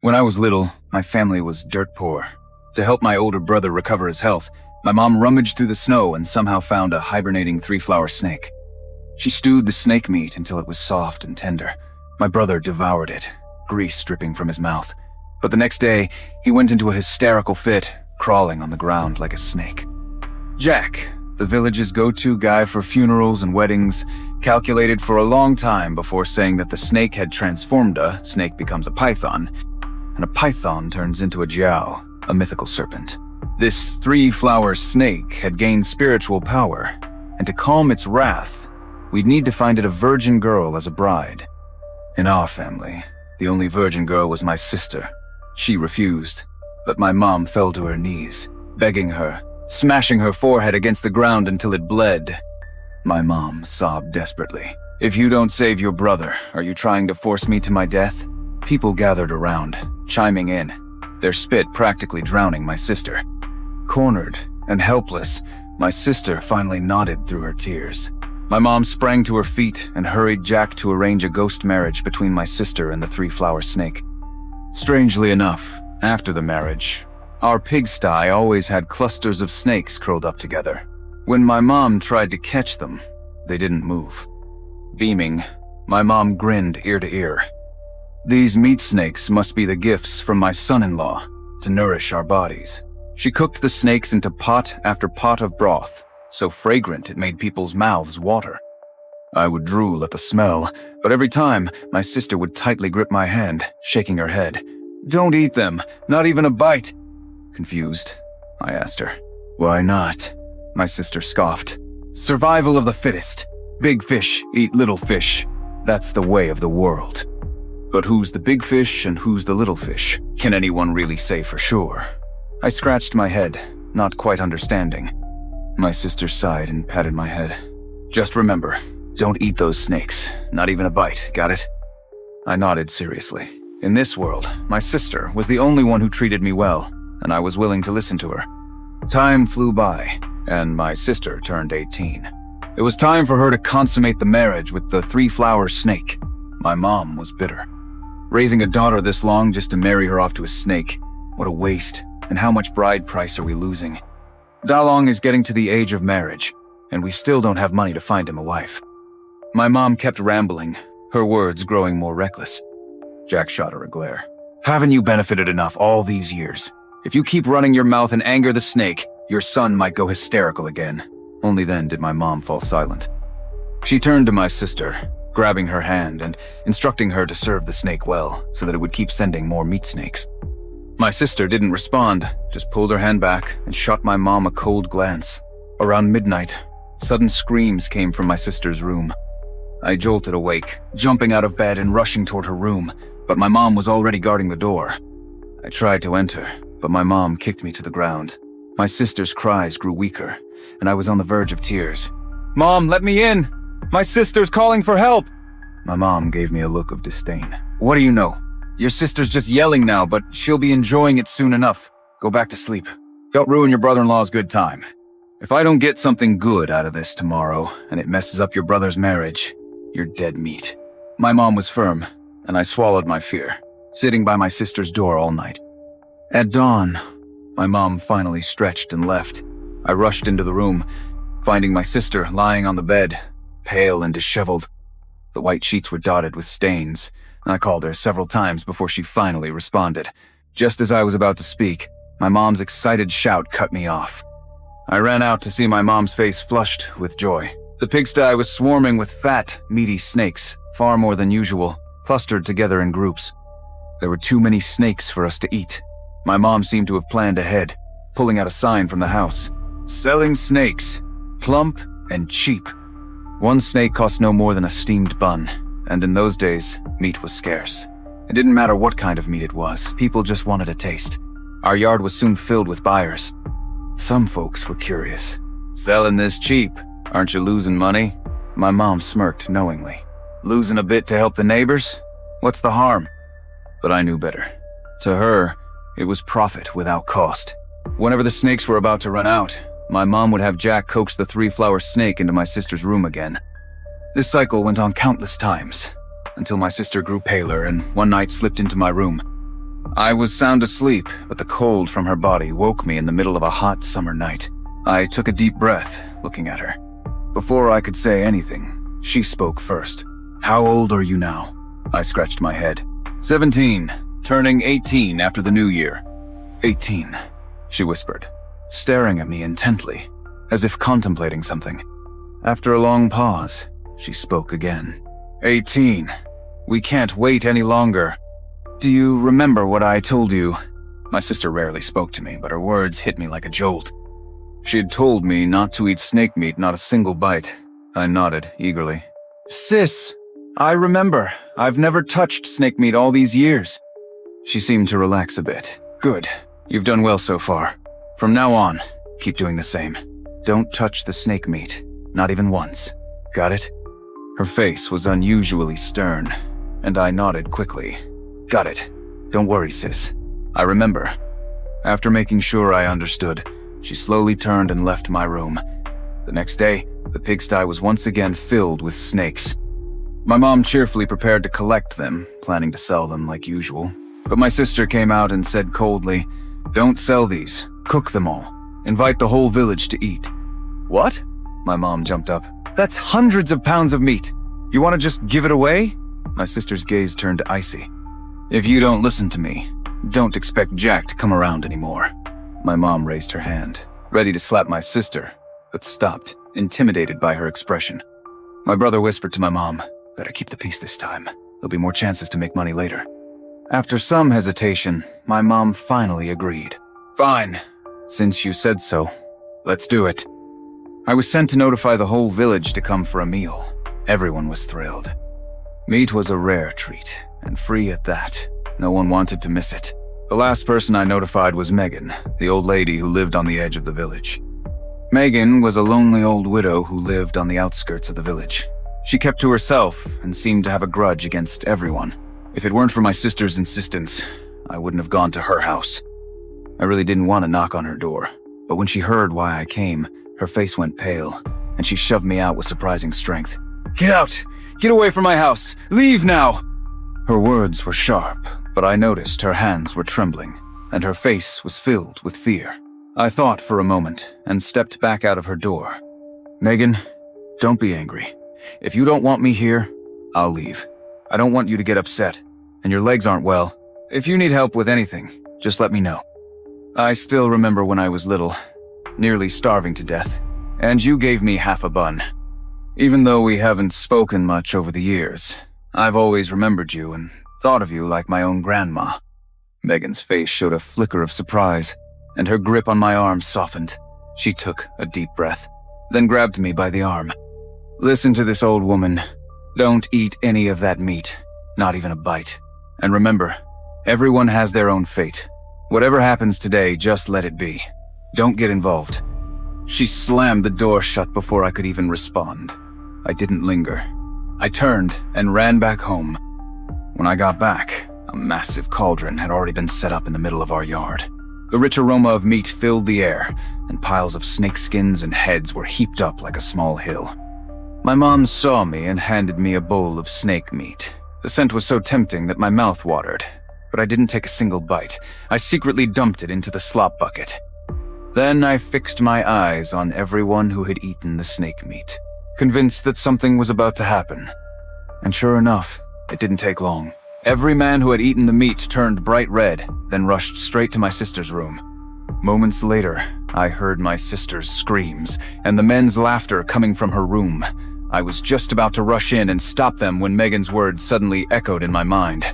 When I was little, my family was dirt poor. To help my older brother recover his health, my mom rummaged through the snow and somehow found a hibernating three-flower snake. She stewed the snake meat until it was soft and tender. My brother devoured it, grease dripping from his mouth. But the next day, he went into a hysterical fit, crawling on the ground like a snake. Jack, the village's go-to guy for funerals and weddings, calculated for a long time before saying that the snake had transformed. A snake becomes a python, and a python turns into a jiao, a mythical serpent. This three-flower snake had gained spiritual power, and to calm its wrath, we'd need to find it a virgin girl as a bride. In our family, the only virgin girl was my sister. She refused, but my mom fell to her knees, begging her, smashing her forehead against the ground until it bled. My mom sobbed desperately. "If you don't save your brother, are you trying to force me to my death?" People gathered around, chiming in, their spit practically drowning my sister. Cornered and helpless, my sister finally nodded through her tears. My mom sprang to her feet and hurried Jack to arrange a ghost marriage between my sister and the three-flower snake. Strangely enough, after the marriage, our pigsty always had clusters of snakes curled up together. When my mom tried to catch them, they didn't move. Beaming, my mom grinned ear to ear. "These meat snakes must be the gifts from my son-in-law to nourish our bodies." She cooked the snakes into pot after pot of broth, so fragrant it made people's mouths water. I would drool at the smell, but every time, my sister would tightly grip my hand, shaking her head. "Don't eat them, not even a bite." Confused, I asked her. "Why not?" My sister scoffed. "Survival of the fittest. Big fish eat little fish. That's the way of the world." But who's the big fish and who's the little fish? Can anyone really say for sure? I scratched my head, not quite understanding. My sister sighed and patted my head. "Just remember, don't eat those snakes, not even a bite, got it?" I nodded seriously. In this world, my sister was the only one who treated me well, and I was willing to listen to her. Time flew by, and my sister turned 18. It was time for her to consummate the marriage with the three-flower snake. My mom was bitter. Raising a daughter this long just to marry her off to a snake, what a waste, and how much bride price are we losing? Dalong is getting to the age of marriage, and we still don't have money to find him a wife. My mom kept rambling, her words growing more reckless. Jack shot her a glare. "Haven't you benefited enough all these years? If you keep running your mouth and anger the snake, your son might go hysterical again." Only then did my mom fall silent. She turned to my sister, grabbing her hand and instructing her to serve the snake well, so that it would keep sending more meat snakes. My sister didn't respond, just pulled her hand back and shot my mom a cold glance. Around midnight, sudden screams came from my sister's room. I jolted awake, jumping out of bed and rushing toward her room, but my mom was already guarding the door. I tried to enter, but my mom kicked me to the ground. My sister's cries grew weaker, and I was on the verge of tears. "Mom, let me in! My sister's calling for help!" My mom gave me a look of disdain. "What do you know? Your sister's just yelling now, but she'll be enjoying it soon enough. Go back to sleep. Don't ruin your brother-in-law's good time. If I don't get something good out of this tomorrow, and it messes up your brother's marriage, you're dead meat." My mom was firm, and I swallowed my fear, sitting by my sister's door all night. At dawn, my mom finally stretched and left. I rushed into the room, finding my sister lying on the bed, pale and disheveled. The white sheets were dotted with stains, and I called her several times before she finally responded. Just as I was about to speak, my mom's excited shout cut me off. I ran out to see my mom's face flushed with joy. The pigsty was swarming with fat, meaty snakes, far more than usual, clustered together in groups. There were too many snakes for us to eat. My mom seemed to have planned ahead, pulling out a sign from the house. "Selling snakes, plump and cheap." One snake cost no more than a steamed bun, and in those days, meat was scarce. It didn't matter what kind of meat it was, people just wanted a taste. Our yard was soon filled with buyers. Some folks were curious. "Selling this cheap, aren't you losing money?" My mom smirked knowingly. "Losing a bit to help the neighbors? What's the harm?" But I knew better. To her, it was profit without cost. Whenever the snakes were about to run out, my mom would have Jack coax the three-flower snake into my sister's room again. This cycle went on countless times, until my sister grew paler and one night slipped into my room. I was sound asleep, but the cold from her body woke me in the middle of a hot summer night. I took a deep breath, looking at her. Before I could say anything, she spoke first. "How old are you now?" I scratched my head. 17, turning 18 after the new year." 18, she whispered, staring at me intently, as if contemplating something. After a long pause, she spoke again. 18. We can't wait any longer. Do you remember what I told you? My sister rarely spoke to me, but her words hit me like a jolt. She had told me not to eat snake meat, not a single bite. I nodded eagerly. "Sis, I remember. I've never touched snake meat all these years." She seemed to relax a bit. "Good. You've done well so far. From now on, keep doing the same. Don't touch the snake meat, not even once. Got it?" Her face was unusually stern, and I nodded quickly. "Got it. Don't worry, sis. I remember." After making sure I understood, she slowly turned and left my room. The next day, the pigsty was once again filled with snakes. My mom cheerfully prepared to collect them, planning to sell them like usual. But my sister came out and said coldly, "Don't sell these. Cook them all. Invite the whole village to eat." "What?" My mom jumped up. "That's hundreds of pounds of meat. You want to just give it away?" My sister's gaze turned icy. "If you don't listen to me, don't expect Jack to come around anymore." My mom raised her hand, ready to slap my sister, but stopped, intimidated by her expression. My brother whispered to my mom, "Better keep the peace this time. There'll be more chances to make money later." After some hesitation, my mom finally agreed. "Fine. Since you said so, let's do it." I was sent to notify the whole village to come for a meal. Everyone was thrilled. Meat was a rare treat, and free at that. No one wanted to miss it. The last person I notified was Megan, the old lady who lived on the edge of the village. Megan was a lonely old widow who lived on the outskirts of the village. She kept to herself and seemed to have a grudge against everyone. If it weren't for my sister's insistence, I wouldn't have gone to her house. I really didn't want to knock on her door, but when she heard why I came, her face went pale, and she shoved me out with surprising strength. "Get out! Get away from my house! Leave now!" Her words were sharp, but I noticed her hands were trembling, and her face was filled with fear. I thought for a moment and stepped back out of her door. "Megan, don't be angry. If you don't want me here, I'll leave. I don't want you to get upset, and your legs aren't well. If you need help with anything, just let me know." I still remember when I was little, nearly starving to death, and you gave me half a bun. Even though we haven't spoken much over the years, I've always remembered you and thought of you like my own grandma. Megan's face showed a flicker of surprise, and her grip on my arm softened. She took a deep breath, then grabbed me by the arm. "Listen to this, old woman. Don't eat any of that meat, not even a bite. And remember, everyone has their own fate. Whatever happens today, just let it be. Don't get involved." She slammed the door shut before I could even respond. I didn't linger. I turned and ran back home. When I got back, a massive cauldron had already been set up in the middle of our yard. The rich aroma of meat filled the air, and piles of snake skins and heads were heaped up like a small hill. My mom saw me and handed me a bowl of snake meat. The scent was so tempting that my mouth watered, but I didn't take a single bite. I secretly dumped it into the slop bucket. Then I fixed my eyes on everyone who had eaten the snake meat, convinced that something was about to happen. And sure enough, it didn't take long. Every man who had eaten the meat turned bright red, then rushed straight to my sister's room. Moments later, I heard my sister's screams and the men's laughter coming from her room. I was just about to rush in and stop them when Megan's words suddenly echoed in my mind.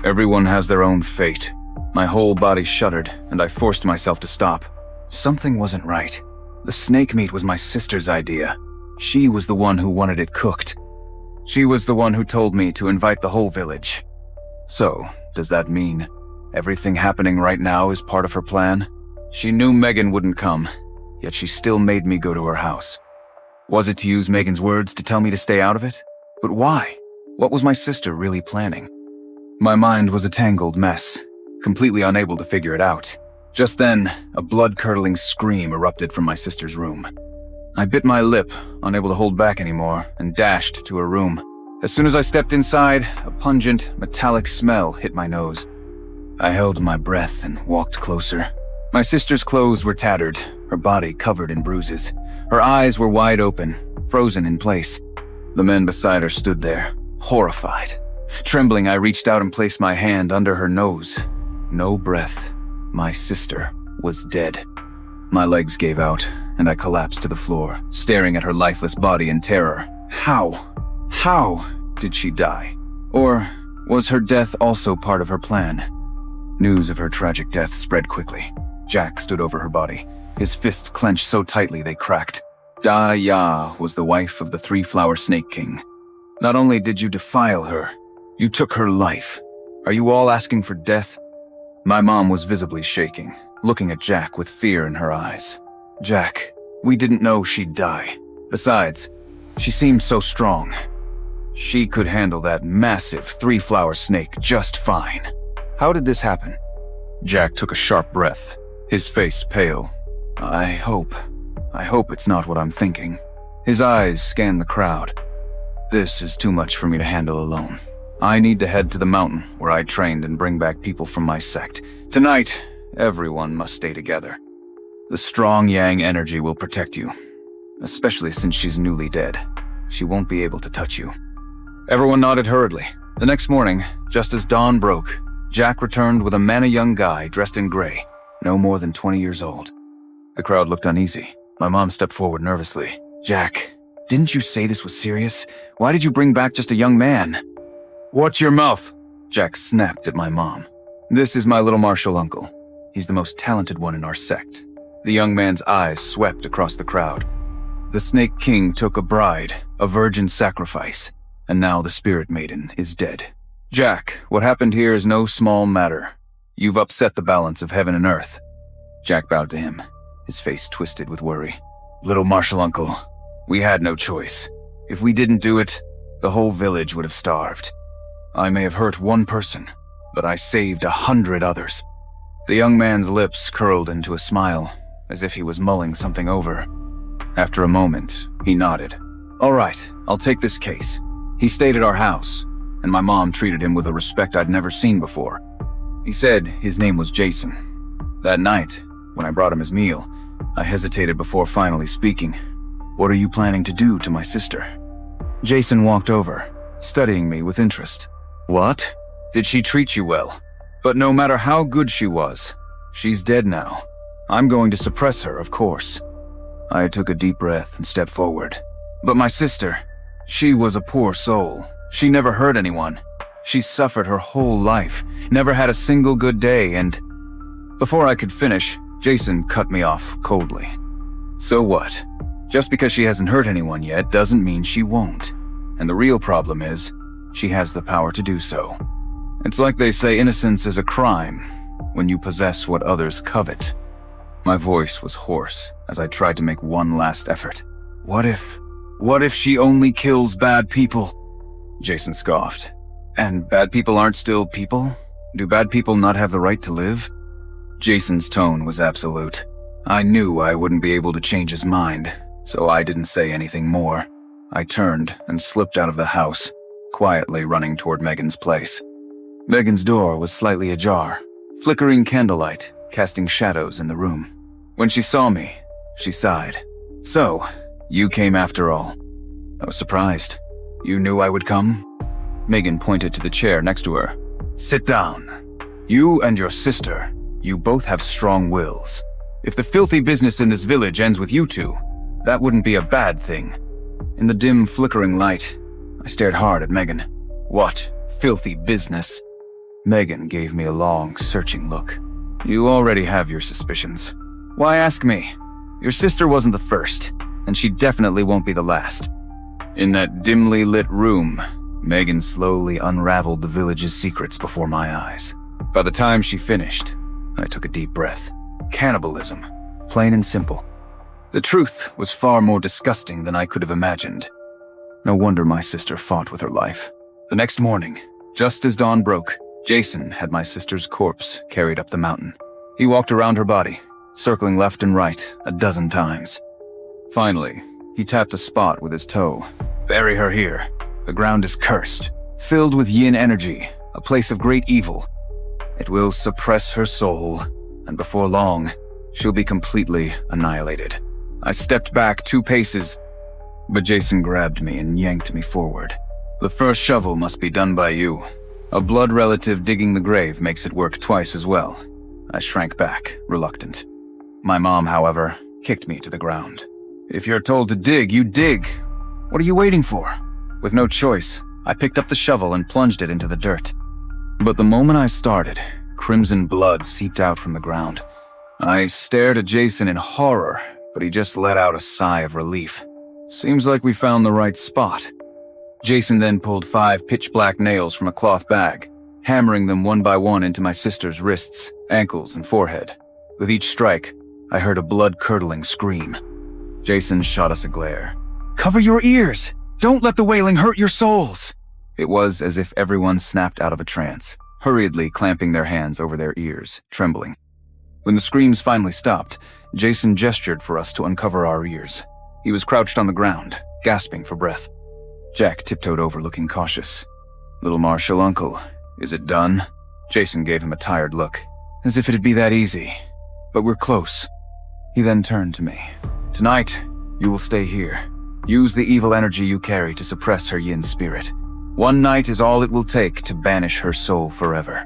"Everyone has their own fate." My whole body shuddered, and I forced myself to stop. Something wasn't right. The snake meat was my sister's idea. She was the one who wanted it cooked. She was the one who told me to invite the whole village. So, does that mean everything happening right now is part of her plan? She knew Megan wouldn't come, yet she still made me go to her house. Was it to use Megan's words to tell me to stay out of it? But why? What was my sister really planning? My mind was a tangled mess, completely unable to figure it out. Just then, a blood-curdling scream erupted from my sister's room. I bit my lip, unable to hold back anymore, and dashed to her room. As soon as I stepped inside, a pungent, metallic smell hit my nose. I held my breath and walked closer. My sister's clothes were tattered, her body covered in bruises. Her eyes were wide open, frozen in place. The men beside her stood there, horrified. Trembling, I reached out and placed my hand under her nose. No breath. My sister was dead. My legs gave out, and I collapsed to the floor, staring at her lifeless body in terror. How did she die? Or was her death also part of her plan? News of her tragic death spread quickly. Jack stood over her body, his fists clenched so tightly they cracked. Ya was the wife of the three-flower snake king. Not only did you defile her, you took her life. Are you all asking for death? My mom was visibly shaking, looking at Jack with fear in her eyes. Jack, we didn't know she'd die. Besides, she seemed so strong. She could handle that massive three-flower snake just fine. How did this happen? Jack took a sharp breath, his face pale. I hope it's not what I'm thinking. His eyes scanned the crowd. This is too much for me to handle alone. I need to head to the mountain where I trained and bring back people from my sect. Tonight, everyone must stay together. The strong yang energy will protect you, especially since she's newly dead. She won't be able to touch you. Everyone nodded hurriedly. The next morning, just as dawn broke, Jack returned with a young guy dressed in gray, no more than 20 years old. The crowd looked uneasy. My mom stepped forward nervously. Jack, didn't you say this was serious? Why did you bring back just a young man? Watch your mouth! Jack snapped at my mom. This is my little martial uncle. He's the most talented one in our sect. The young man's eyes swept across the crowd. The Snake King took a bride, a virgin sacrifice, and now the Spirit Maiden is dead. Jack, what happened here is no small matter. You've upset the balance of heaven and earth. Jack bowed to him, his face twisted with worry. Little martial uncle, we had no choice. If we didn't do it, the whole village would have starved. I may have hurt one person, but I saved 100 others. The young man's lips curled into a smile, as if he was mulling something over. After a moment, he nodded. All right, I'll take this case. He stayed at our house, and my mom treated him with a respect I'd never seen before. He said his name was Jason. That night, when I brought him his meal, I hesitated before finally speaking. What are you planning to do to my sister? Jason walked over, studying me with interest. What? Did she treat you well? But no matter how good she was, she's dead now. I'm going to suppress her, of course. I took a deep breath and stepped forward. But my sister, she was a poor soul. She never hurt anyone. She suffered her whole life, never had a single good day, and... Before I could finish, Jason cut me off coldly. So what? Just because she hasn't hurt anyone yet doesn't mean she won't. And the real problem is, she has the power to do so. It's like they say innocence is a crime when you possess what others covet. My voice was hoarse as I tried to make one last effort. What if she only kills bad people? Jason scoffed. And bad people aren't still people? Do bad people not have the right to live? Jason's tone was absolute. I knew I wouldn't be able to change his mind, so I didn't say anything more. I turned and slipped out of the house, quietly running toward Megan's place. Megan's door was slightly ajar, flickering candlelight, casting shadows in the room. When she saw me, she sighed. So, you came after all. I was surprised. You knew I would come? Megan pointed to the chair next to her. Sit down. You and your sister, you both have strong wills. If the filthy business in this village ends with you two, that wouldn't be a bad thing. In the dim, flickering light, I stared hard at Megan. What filthy business? Megan gave me a long, searching look. You already have your suspicions. Why ask me? Your sister wasn't the first, and she definitely won't be the last. In that dimly lit room, Megan slowly unraveled the village's secrets before my eyes. By the time she finished, I took a deep breath. Cannibalism, plain and simple. The truth was far more disgusting than I could have imagined. No wonder my sister fought with her life. The next morning, just as dawn broke, Jason had my sister's corpse carried up the mountain. He walked around her body, circling left and right 12 times. Finally, he tapped a spot with his toe. Bury her here. The ground is cursed, filled with yin energy, a place of great evil. It will suppress her soul, and before long, she'll be completely annihilated. I stepped back 2 paces, but Jason grabbed me and yanked me forward. The first shovel must be done by you. A blood relative digging the grave makes it work twice as well. I shrank back, reluctant. My mom, however, kicked me to the ground. If you're told to dig, you dig. What are you waiting for? With no choice, I picked up the shovel and plunged it into the dirt. But the moment I started, crimson blood seeped out from the ground. I stared at Jason in horror, but he just let out a sigh of relief. Seems like we found the right spot. Jason then pulled 5 pitch-black nails from a cloth bag, hammering them one by one into my sister's wrists, ankles, and forehead. With each strike, I heard a blood-curdling scream. Jason shot us a glare. "Cover your ears! Don't let the wailing hurt your souls!" It was as if everyone snapped out of a trance, hurriedly clamping their hands over their ears, trembling. When the screams finally stopped, Jason gestured for us to uncover our ears. He was crouched on the ground, gasping for breath. Jack tiptoed over, looking cautious. "Little Marshall, Uncle, is it done?" Jason gave him a tired look, as if it'd be that easy. "But we're close." He then turned to me. "Tonight, you will stay here. Use the evil energy you carry to suppress her yin spirit. One night is all it will take to banish her soul forever."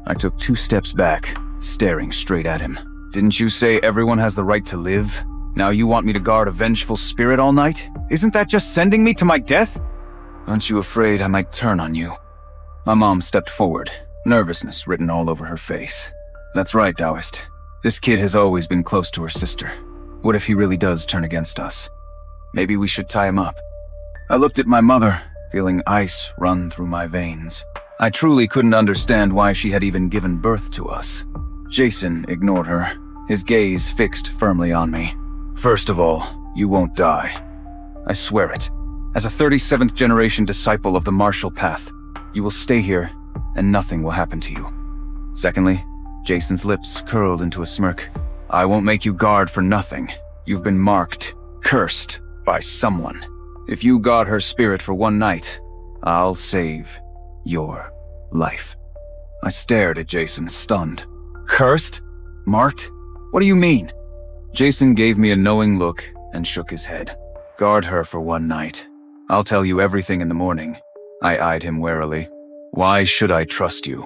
I took 2 steps back, staring straight at him. "Didn't you say everyone has the right to live? Now you want me to guard a vengeful spirit all night? Isn't that just sending me to my death? Aren't you afraid I might turn on you?" My mom stepped forward, nervousness written all over her face. "That's right, Taoist. This kid has always been close to her sister. What if he really does turn against us? Maybe we should tie him up." I looked at my mother, feeling ice run through my veins. I truly couldn't understand why she had even given birth to us. Jason ignored her, his gaze fixed firmly on me. "First of all, you won't die. I swear it. As a 37th generation disciple of the martial path, you will stay here and nothing will happen to you. Secondly," Jason's lips curled into a smirk, "I won't make you guard for nothing. You've been marked, cursed by someone. If you guard her spirit for one night, I'll save your life." I stared at Jason, stunned. "Cursed? Marked? What do you mean?" Jason gave me a knowing look and shook his head. "Guard her for one night. I'll tell you everything in the morning." I eyed him warily. "Why should I trust you?"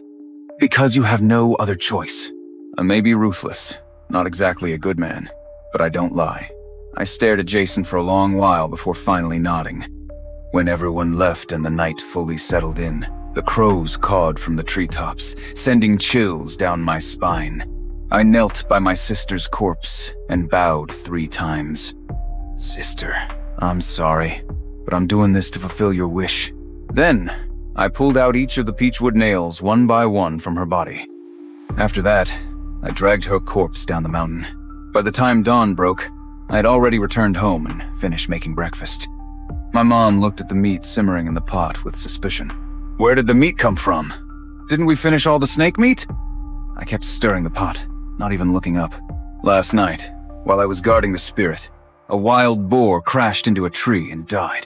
"Because you have no other choice." I may be ruthless, not exactly a good man, but I don't lie. I stared at Jason for a long while before finally nodding. When everyone left and the night fully settled in, the crows cawed from the treetops, sending chills down my spine. I knelt by my sister's corpse and bowed 3 times. "Sister, I'm sorry, but I'm doing this to fulfill your wish." Then, I pulled out each of the peachwood nails one by one from her body. After that, I dragged her corpse down the mountain. By the time dawn broke, I had already returned home and finished making breakfast. My mom looked at the meat simmering in the pot with suspicion. "Where did the meat come from? Didn't we finish all the snake meat?" I kept stirring the pot, not even looking up. "Last night, while I was guarding the spirit, a wild boar crashed into a tree and died.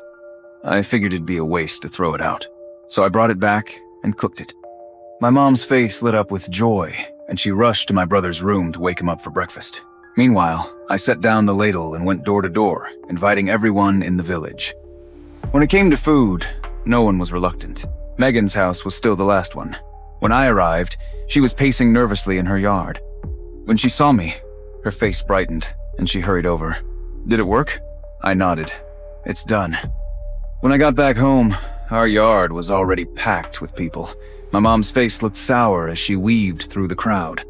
I figured it'd be a waste to throw it out, so I brought it back and cooked it." My mom's face lit up with joy, and she rushed to my brother's room to wake him up for breakfast. Meanwhile, I set down the ladle and went door to door, inviting everyone in the village. When it came to food, no one was reluctant. Megan's house was still the last one. When I arrived, she was pacing nervously in her yard. When she saw me, her face brightened, and she hurried over. "Did it work?" I nodded. "It's done." When I got back home, our yard was already packed with people. My mom's face looked sour as she weaved through the crowd.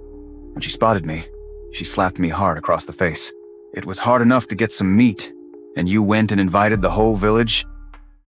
When she spotted me, she slapped me hard across the face. "It was hard enough to get some meat, and you went and invited the whole village?